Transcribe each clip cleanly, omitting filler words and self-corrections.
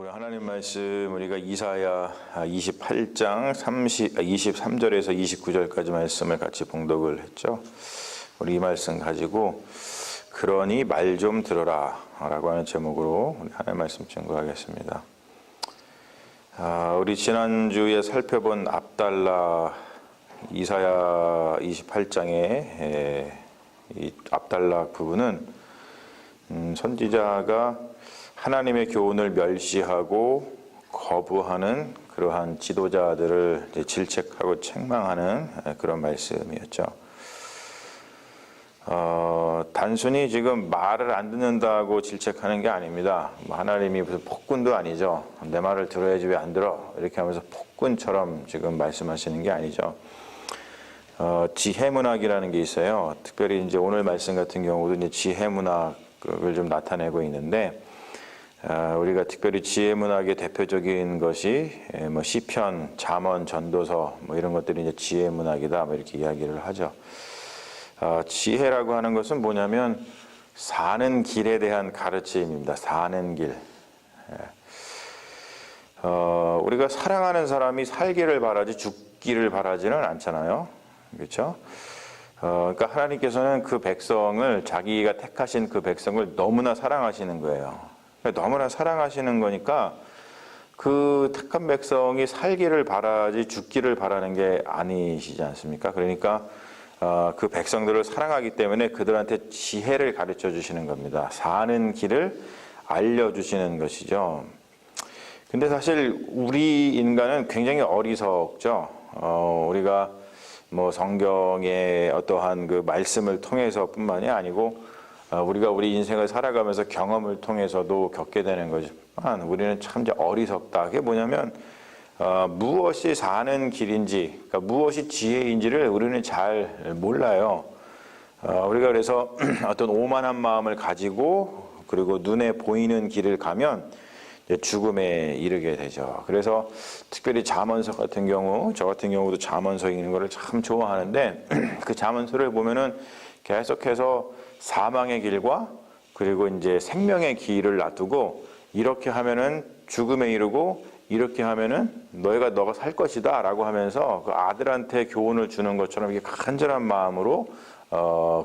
오늘 하나님 말씀 우리가 이사야 28장 23절에서 29절까지 말씀을 같이 봉독을 했죠. 우리 이 말씀 가지고 그러니 말 좀 들어라 라고 하는 제목으로 우리 하나님 말씀 증거하겠습니다. 우리 지난주에 살펴본 압달라 이사야 28장의 이 압달라 부분은 선지자가 하나님의 교훈을 멸시하고 거부하는 그러한 지도자들을 질책하고 책망하는 그런 말씀이었죠. 단순히 지금 말을 안 듣는다고 질책하는 게 아닙니다. 하나님이 무슨 폭군도 아니죠. 내 말을 들어야지 왜 안 들어? 이렇게 하면서 폭군처럼 지금 말씀하시는 게 아니죠. 지혜문학이라는 게 있어요. 특별히 이제 오늘 말씀 같은 경우도 이제 지혜문학을 좀 나타내고 있는데, 우리가 특별히 지혜문학의 대표적인 것이 뭐 시편, 잠언, 전도서 뭐 이런 것들이 이제 지혜문학이다 뭐 이렇게 이야기를 하죠. 지혜라고 하는 것은 뭐냐면 사는 길에 대한 가르침입니다. 사는 길. 우리가 사랑하는 사람이 살기를 바라지 죽기를 바라지는 않잖아요. 그렇죠? 그러니까 하나님께서는 그 백성을, 자기가 택하신 그 백성을 너무나 사랑하시는 거예요. 너무나 사랑하시는 거니까 그 택한 백성이 살기를 바라지 죽기를 바라는 게 아니시지 않습니까? 그러니까 그 백성들을 사랑하기 때문에 그들한테 지혜를 가르쳐 주시는 겁니다. 사는 길을 알려주시는 것이죠. 근데 사실 우리 인간은 굉장히 어리석죠. 우리가 뭐 성경의 어떠한 그 말씀을 통해서 뿐만이 아니고 우리가 우리 인생을 살아가면서 경험을 통해서도 겪게 되는 거지만 우리는 참 어리석다. 그게 뭐냐면 무엇이 사는 길인지, 그러니까 무엇이 지혜인지를 우리는 잘 몰라요. 우리가 그래서 어떤 오만한 마음을 가지고 그리고 눈에 보이는 길을 가면 죽음에 이르게 되죠. 그래서 특별히 잠언서 같은 경우, 저 같은 경우도 잠언서 읽는 거를 참 좋아하는데 그 잠언서를 보면은 계속해서 사망의 길과 그리고 이제 생명의 길을 놔두고 이렇게 하면은 죽음에 이르고 이렇게 하면은 너가 살 것이다 라고 하면서 그 아들한테 교훈을 주는 것처럼 이게 간절한 마음으로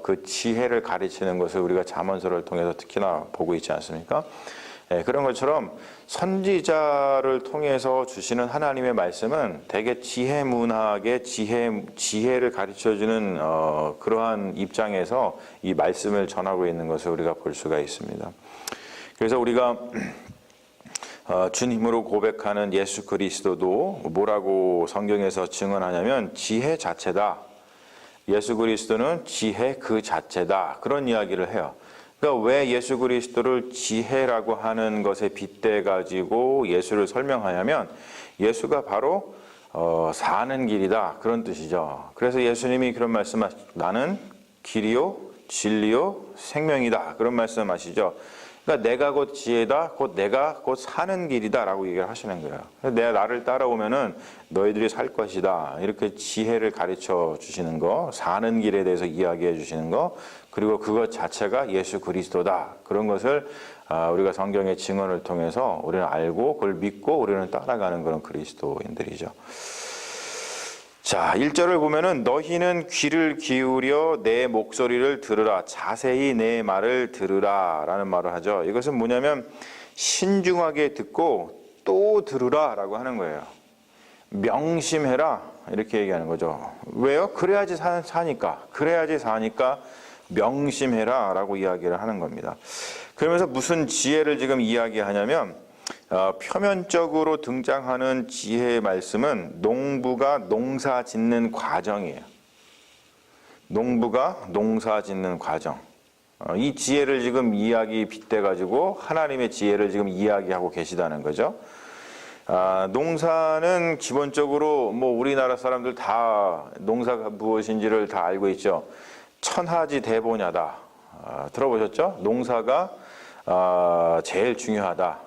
그 지혜를 가르치는 것을 우리가 잠언서를 통해서 특히나 보고 있지 않습니까? 그런 것처럼 선지자를 통해서 주시는 하나님의 말씀은 대개 지혜문학의 지혜를 가르쳐주는 그러한 입장에서 이 말씀을 전하고 있는 것을 우리가 볼 수가 있습니다. 그래서 우리가 주님으로 고백하는 예수 그리스도도 뭐라고 성경에서 증언하냐면 지혜 자체다. 예수 그리스도는 지혜 그 자체다. 그런 이야기를 해요. 그러니까 왜 예수 그리스도를 지혜라고 하는 것에 빗대 가지고 예수를 설명하냐면 예수가 바로 사는 길이다 그런 뜻이죠. 그래서 예수님이 그런 말씀하시죠. 나는 길이요 진리요 생명이다 그런 말씀하시죠. 그러니까 내가 곧 지혜다, 내가 곧 사는 길이다 라고 얘기를 하시는 거예요. 내가 나를 따라오면은 너희들이 살 것이다. 이렇게 지혜를 가르쳐 주시는 거, 사는 길에 대해서 이야기해 주시는 거, 그리고 그것 자체가 예수 그리스도다. 그런 것을 우리가 성경의 증언을 통해서 우리는 알고 그걸 믿고 우리는 따라가는 그런 그리스도인들이죠. 자, 1절을 보면은 너희는 귀를 기울여 내 목소리를 들으라. 자세히 내 말을 들으라 라는 말을 하죠. 이것은 뭐냐면 신중하게 듣고 또 들으라 라고 하는 거예요. 명심해라 이렇게 얘기하는 거죠. 왜요? 그래야지 사니까. 그래야지 사니까 명심해라 라고 이야기를 하는 겁니다. 그러면서 무슨 지혜를 지금 이야기하냐면 표면적으로 등장하는 지혜의 말씀은 농부가 농사 짓는 과정이에요. 농부가 농사 짓는 과정. 이 지혜를 지금 이야기 빗대 가지고 하나님의 지혜를 지금 이야기하고 계시다는 거죠. 농사는 기본적으로 뭐 우리나라 사람들 다 농사가 무엇인지를 다 알고 있죠. 천하지 대보냐다. 들어보셨죠? 농사가 제일 중요하다.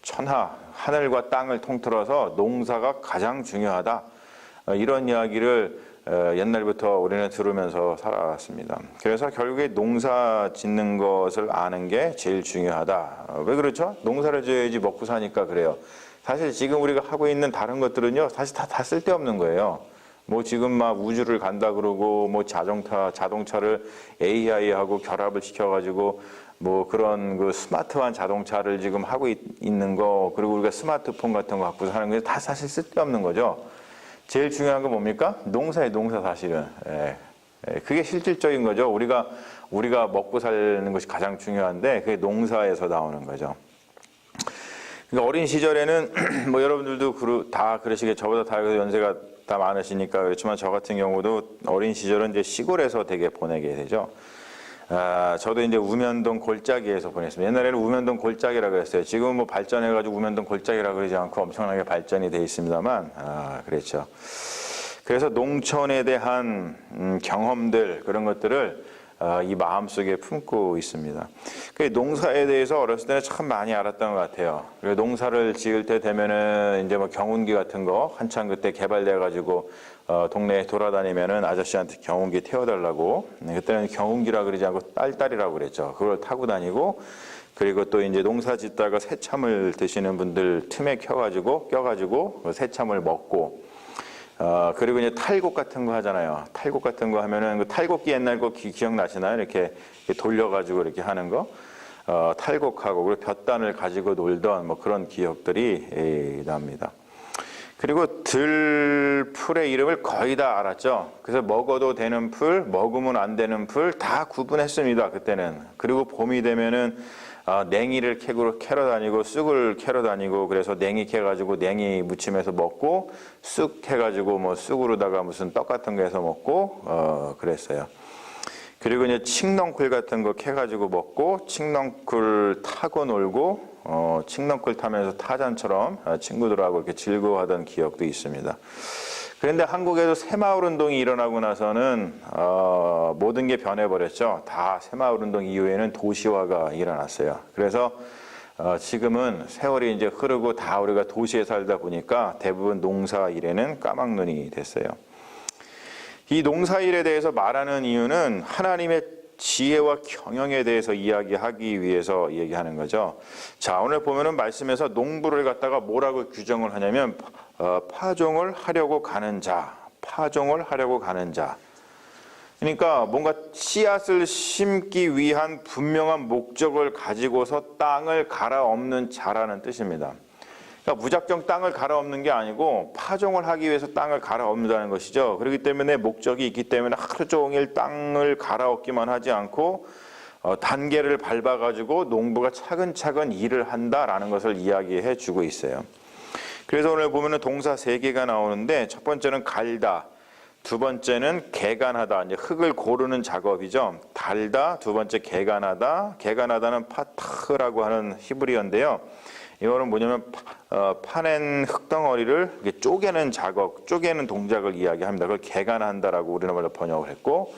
천하, 하늘과 땅을 통틀어서 농사가 가장 중요하다. 이런 이야기를 옛날부터 우리는 들으면서 살아왔습니다. 그래서 결국에 농사 짓는 것을 아는 게 제일 중요하다. 왜 그렇죠? 농사를 지어야지 먹고 사니까 그래요. 사실 지금 우리가 하고 있는 다른 것들은요, 사실 다 쓸데없는 거예요. 뭐 지금 막 우주를 간다 그러고 뭐 자동차를 AI하고 결합을 시켜가지고 뭐 그런 그 스마트한 자동차를 지금 하고 있는 거, 그리고 우리가 스마트폰 같은 거 갖고 사는 게 다 사실 쓸데없는 거죠. 제일 중요한 건 뭡니까? 농사예요, 농사 사실은. 그게 실질적인 거죠. 우리가 먹고 사는 것이 가장 중요한데 그게 농사에서 나오는 거죠. 그러니까 어린 시절에는 뭐 여러분들도 다 그러시게 저보다 다 연세가 다 많으시니까 그렇지만 저 같은 경우도 어린 시절은 이제 시골에서 되게 보내게 되죠. 저도 이제 우면동 골짜기에서 보냈습니다. 옛날에는 우면동 골짜기라고 했어요. 지금은 뭐 발전해가지고 우면동 골짜기라고 그러지 않고 엄청나게 발전이 돼 있습니다만, 그렇죠. 그래서 농촌에 대한 경험들, 그런 것들을 이 마음속에 품고 있습니다. 그 농사에 대해서 어렸을 때는 참 많이 알았던 것 같아요. 그리고 농사를 지을 때 되면은 이제 뭐 경운기 같은 거 한창 그때 개발돼 가지고 동네에 돌아다니면은 아저씨한테 경운기 태워달라고, 그때는 경운기라 그러지 않고 딸딸이라고 그랬죠. 그걸 타고 다니고, 그리고 또 이제 농사 짓다가 새참을 드시는 분들 틈에 껴가지고 새참을 먹고, 그리고 이제 탈곡 같은 거 하잖아요. 탈곡 같은 거 하면은 그 탈곡기 옛날 거 기억나시나요? 이렇게 돌려가지고 이렇게 하는 거. 탈곡하고, 그리고 볕단을 가지고 놀던 뭐 그런 기억들이 납니다. 그리고 들풀의 이름을 거의 다 알았죠. 그래서 먹어도 되는 풀, 먹으면 안 되는 풀 다 구분했습니다. 그때는. 그리고 봄이 되면은 냉이를 캐러 다니고 쑥을 캐러 다니고, 그래서 냉이 캐가지고 냉이 무침해서 먹고, 쑥 해가지고 뭐 쑥으로다가 무슨 떡 같은 거 해서 먹고 그랬어요. 그리고 이제 칡넝쿨 같은 거 캐가지고 먹고, 칡넝쿨 타고 놀고, 칡넝쿨 타면서 타잔처럼 친구들하고 이렇게 즐거워하던 기억도 있습니다. 그런데 한국에도 새마을운동이 일어나고 나서는 모든 게 변해버렸죠. 다 새마을운동 이후에는 도시화가 일어났어요. 그래서 지금은 세월이 이제 흐르고 다 우리가 도시에 살다 보니까 대부분 농사 일에는 까막눈이 됐어요. 이 농사 일에 대해서 말하는 이유는 하나님의 지혜와 경영에 대해서 이야기하기 위해서 얘기하는 거죠. 자, 오늘 보면은 말씀에서 농부를 갖다가 뭐라고 규정을 하냐면 파종을 하려고 가는 자, 파종을 하려고 가는 자. 그러니까 뭔가 씨앗을 심기 위한 분명한 목적을 가지고서 땅을 갈아엎는 자라는 뜻입니다. 그러니까 무작정 땅을 갈아엎는 게 아니고 파종을 하기 위해서 땅을 갈아엎는다는 것이죠. 그렇기 때문에 목적이 있기 때문에 하루 종일 땅을 갈아엎기만 하지 않고 단계를 밟아가지고 농부가 차근차근 일을 한다라는 것을 이야기해 주고 있어요. 그래서 오늘 보면은 동사 3개가 나오는데, 첫 번째는 갈다, 두 번째는 개간하다, 이제 흙을 고르는 작업이죠. 달다, 두 번째 개간하다. 개간하다는 파타흐라고 하는 히브리어인데요. 이거는 뭐냐면 파낸 흙덩어리를 쪼개는 작업, 쪼개는 동작을 이야기합니다. 그걸 개간한다라고 우리나라 말로 번역을 했고,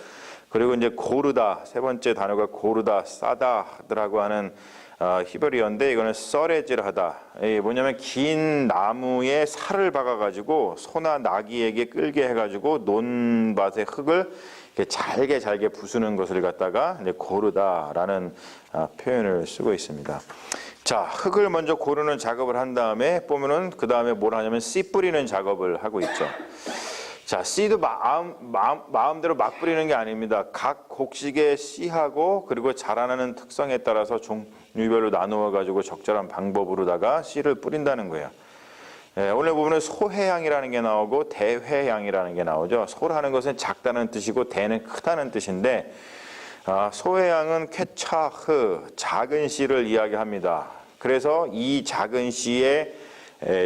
그리고 이제 고르다, 세 번째 단어가 고르다, 싸다라고 하는 히브리어인데, 이거는 썰애질하다. 뭐냐면 긴 나무에 살을 박아가지고 소나 나귀에게 끌게 해가지고 논밭의 흙을 이렇게 잘게 부수는 것을 갖다가 이제 고르다라는 표현을 쓰고 있습니다. 자, 흙을 먼저 고르는 작업을 한 다음에 보면은 그 다음에 뭘 하냐면 씨 뿌리는 작업을 하고 있죠. 자, 씨도 마음대로 막 뿌리는 게 아닙니다. 각 곡식의 씨하고 그리고 자라나는 특성에 따라서 종류별로 나누어 가지고 적절한 방법으로다가 씨를 뿌린다는 거예요. 오늘 보면 소회향이라는 게 나오고 대회향이라는 게 나오죠. 소라는 것은 작다는 뜻이고 대는 크다는 뜻인데, 소회향은 쾌차흐, 작은 씨를 이야기합니다. 그래서 이 작은 씨의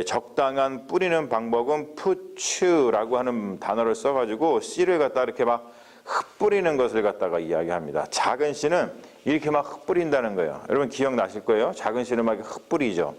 적당한 뿌리는 방법은 푸추라고 하는 단어를 써가지고 씨를 갖다 이렇게 막 흙 뿌리는 것을 갖다가 이야기합니다. 작은 씨는 이렇게 막 흙 뿌린다는 거예요. 여러분 기억나실 거예요. 작은 씨는 막 흙 뿌리죠.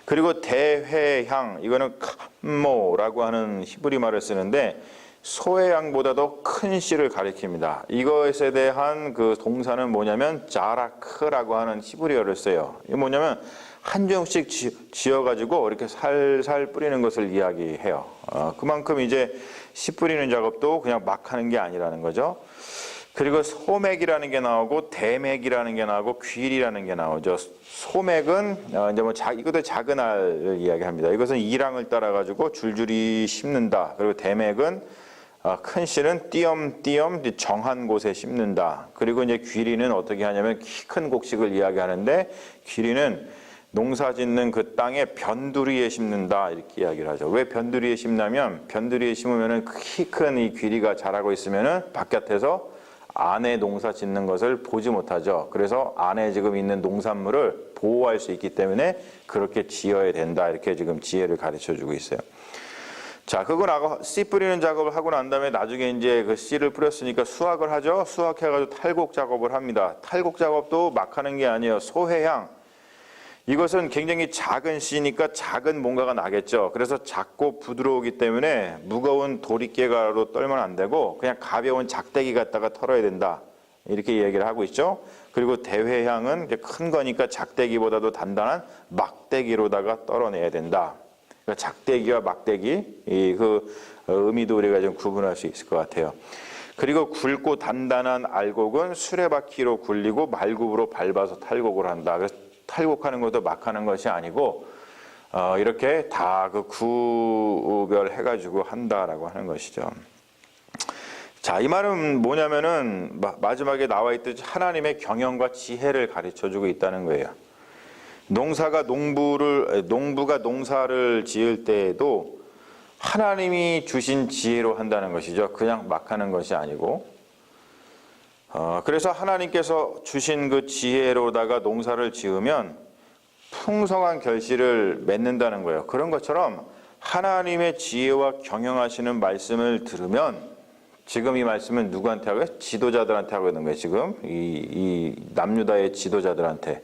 그리고 대회향, 이거는 캄모라고 하는 히브리 말을 쓰는데, 소의 양보다도 큰 씨를 가리킵니다. 이것에 대한 그 동사는 뭐냐면 자라크라고 하는 히브리어를 써요. 이게 뭐냐면 한 종씩 지어가지고 이렇게 살살 뿌리는 것을 이야기해요. 그만큼 이제 씨 뿌리는 작업도 그냥 막 하는 게 아니라는 거죠. 그리고 소맥이라는 게 나오고 대맥이라는 게 나오고 귀리라는 게 나오죠. 소맥은 이제 뭐 이것도 작은 알을 이야기합니다. 이것은 이랑을 따라 가지고 줄줄이 심는다. 그리고 대맥은 큰 씨는 띄엄띄엄 정한 곳에 심는다. 그리고 이제 귀리는 어떻게 하냐면 키 큰 곡식을 이야기하는데 귀리는 농사 짓는 그 땅에 변두리에 심는다 이렇게 이야기를 하죠. 왜 변두리에 심냐면 변두리에 심으면은 키 큰 이 귀리가 자라고 있으면은 바깥에서 안에 농사 짓는 것을 보지 못하죠. 그래서 안에 지금 있는 농산물을 보호할 수 있기 때문에 그렇게 지어야 된다. 이렇게 지금 지혜를 가르쳐 주고 있어요. 자, 그거 나고 씨 뿌리는 작업을 하고 난 다음에 나중에 이제 그 씨를 뿌렸으니까 수확을 하죠. 수확해가지고 탈곡 작업을 합니다. 탈곡 작업도 막 하는 게 아니에요. 소해향. 이것은 굉장히 작은 씨니까 작은 뭔가가 나겠죠. 그래서 작고 부드러우기 때문에 무거운 도리깨가로 떨면 안 되고 그냥 가벼운 작대기 갖다가 털어야 된다. 이렇게 얘기를 하고 있죠. 그리고 대회향은 큰 거니까 작대기보다도 단단한 막대기로다가 떨어내야 된다. 그러니까 작대기와 막대기 그 의미도 우리가 좀 구분할 수 있을 것 같아요. 그리고 굵고 단단한 알곡은 수레바퀴로 굴리고 말굽으로 밟아서 탈곡을 한다. 그래서 탈곡하는 것도 막 하는 것이 아니고 이렇게 다 그 구별해가지고 한다라고 하는 것이죠. 자, 이 말은 뭐냐면은 마지막에 나와 있듯이 하나님의 경영과 지혜를 가르쳐주고 있다는 거예요. 농부가 농사를 지을 때에도 하나님이 주신 지혜로 한다는 것이죠. 그냥 막 하는 것이 아니고. 그래서 하나님께서 주신 그 지혜로다가 농사를 지으면 풍성한 결실을 맺는다는 거예요. 그런 것처럼 하나님의 지혜와 경영하시는 말씀을 들으면 지금 이 말씀은 누구한테 하고요? 지도자들한테 하고 있는 거예요. 지금 이 남유다의 지도자들한테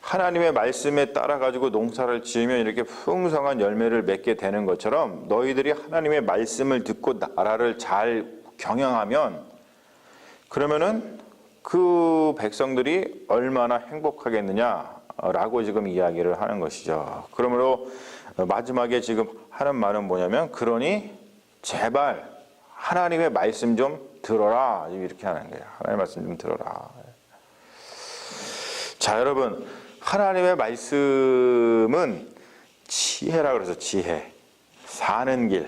하나님의 말씀에 따라 가지고 농사를 지으면 이렇게 풍성한 열매를 맺게 되는 것처럼 너희들이 하나님의 말씀을 듣고 나라를 잘 경영하면 그러면은 그 백성들이 얼마나 행복하겠느냐라고 지금 이야기를 하는 것이죠. 그러므로 마지막에 지금 하는 말은 뭐냐면 그러니 제발 하나님의 말씀 좀 들어라 이렇게 하는 거예요. 하나님의 말씀 좀 들어라. 자, 여러분 하나님의 말씀은 지혜라 그래서 지혜 사는 길.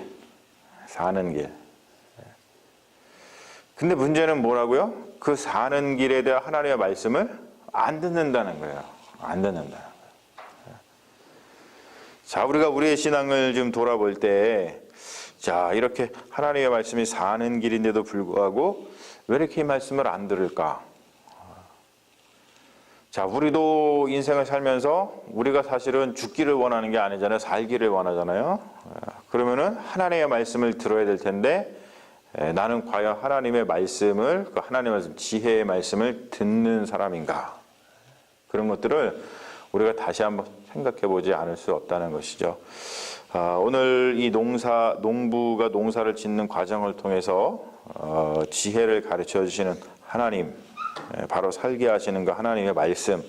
근데 문제는 뭐라고요? 그 사는 길에 대한 하나님의 말씀을 안 듣는다는 거예요. 안 듣는다는 거예요. 자, 우리가 우리의 신앙을 좀 돌아볼 때, 자, 이렇게 하나님의 말씀이 사는 길인데도 불구하고 왜 이렇게 이 말씀을 안 들을까? 자, 우리도 인생을 살면서 우리가 사실은 죽기를 원하는 게 아니잖아요. 살기를 원하잖아요. 그러면은 하나님의 말씀을 들어야 될 텐데, 나는 과연 하나님의 말씀을, 하나님의 말씀, 지혜의 말씀을 듣는 사람인가? 그런 것들을 우리가 다시 한번 생각해 보지 않을 수 없다는 것이죠. 오늘 이 농부가 농사를 짓는 과정을 통해서 지혜를 가르쳐 주시는 하나님, 바로 살게 하시는 그 하나님의 말씀,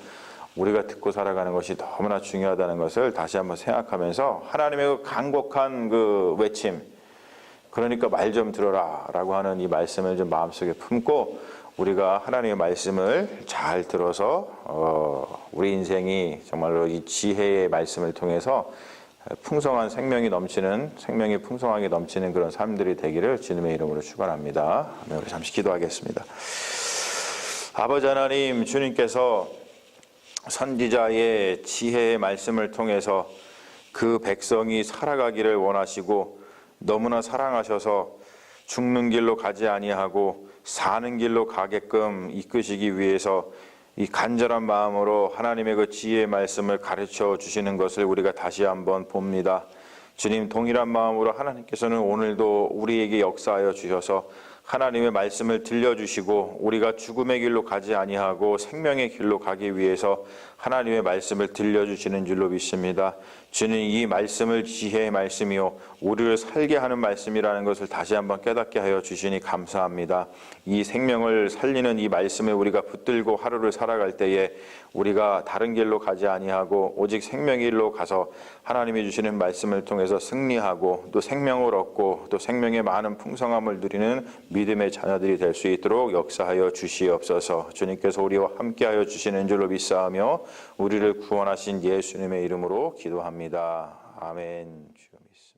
우리가 듣고 살아가는 것이 너무나 중요하다는 것을 다시 한번 생각하면서 하나님의 그 간곡한 그 외침, 그러니까 말 좀 들어라 라고 하는 이 말씀을 좀 마음속에 품고 우리가 하나님의 말씀을 잘 들어서 우리 인생이 정말로 이 지혜의 말씀을 통해서 풍성한 생명이 풍성하게 넘치는 그런 삶들이 되기를 주님의 이름으로 축원합니다. 우리 잠시 기도하겠습니다. 아버지 하나님, 주님께서 선지자의 지혜의 말씀을 통해서 그 백성이 살아가기를 원하시고 너무나 사랑하셔서 죽는 길로 가지 아니하고 사는 길로 가게끔 이끄시기 위해서 이 간절한 마음으로 하나님의 그 지혜의 말씀을 가르쳐 주시는 것을 우리가 다시 한번 봅니다. 주님, 동일한 마음으로 하나님께서는 오늘도 우리에게 역사하여 주셔서 하나님의 말씀을 들려주시고 우리가 죽음의 길로 가지 아니하고 생명의 길로 가기 위해서 하나님의 말씀을 들려주시는 줄로 믿습니다. 주는 이 말씀을 지혜의 말씀이요 우리를 살게 하는 말씀이라는 것을 다시 한번 깨닫게 하여 주시니 감사합니다. 이 생명을 살리는 이 말씀에 우리가 붙들고 하루를 살아갈 때에 우리가 다른 길로 가지 아니하고 오직 생명의 길로 가서 하나님이 주시는 말씀을 통해서 승리하고 또 생명을 얻고 또 생명의 많은 풍성함을 누리는 믿음의 자녀들이 될 수 있도록 역사하여 주시옵소서. 주님께서 우리와 함께하여 주시는 줄로 믿사하며 우리를 구원하신 예수님의 이름으로 기도합니다. 아멘. 주여 믿습니다.